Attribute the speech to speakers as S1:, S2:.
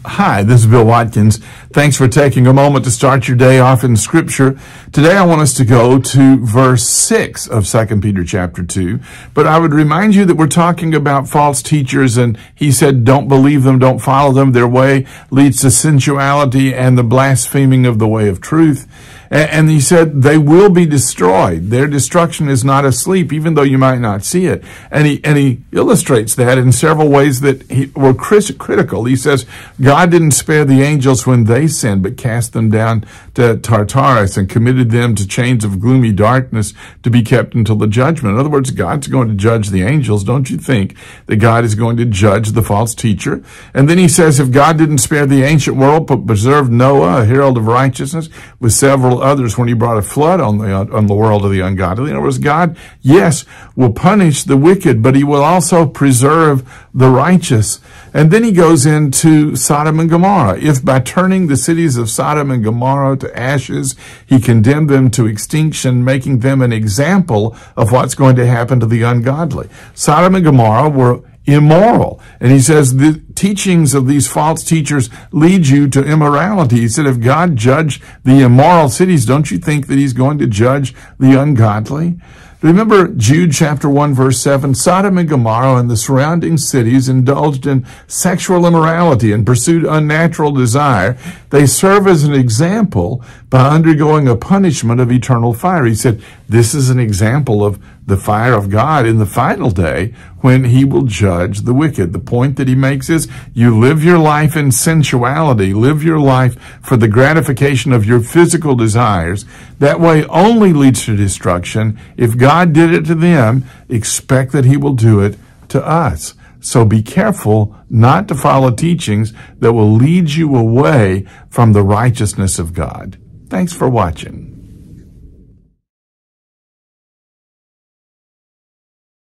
S1: Hi, this is Bill Watkins. Thanks for taking a moment to start your day off in Scripture. Today I want us to go to verse 6 of 2 Peter chapter 2. But I would remind you that we're talking about false teachers, and he said, don't believe them, don't follow them. Their way leads to sensuality and the blaspheming of the way of truth. And he said they will be destroyed. Their destruction is not asleep, even though you might not see it. And he illustrates that in several ways that were critical. He says, God didn't spare the angels when they sinned, but cast them down to Tartarus and committed them to chains of gloomy darkness to be kept until the judgment. In other words, God's going to judge the angels. Don't you think that God is going to judge the false teacher? And then he says, if God didn't spare the ancient world, but preserved Noah, a herald of righteousness, with several others when he brought a flood on the world of the ungodly. In other words, God, yes, will punish the wicked, but he will also preserve the righteous. And then he goes into Sodom and Gomorrah. If by turning the cities of Sodom and Gomorrah to ashes, he condemned them to extinction, making them an example of what's going to happen to the ungodly. Sodom and Gomorrah were immoral. And he says the teachings of these false teachers lead you to immorality. He said, if God judged the immoral cities, don't you think that he's going to judge the ungodly? Remember Jude chapter 1 verse 7, Sodom and Gomorrah and the surrounding cities indulged in sexual immorality and pursued unnatural desire. They serve as an example by undergoing a punishment of eternal fire. He said, this is an example of the fire of God in the final day when he will judge the wicked. The point that he makes is you live your life in sensuality, live your life for the gratification of your physical desires. That way only leads to destruction. If God did it to them, expect that he will do it to us. So be careful not to follow teachings that will lead you away from the righteousness of God. Thanks for watching.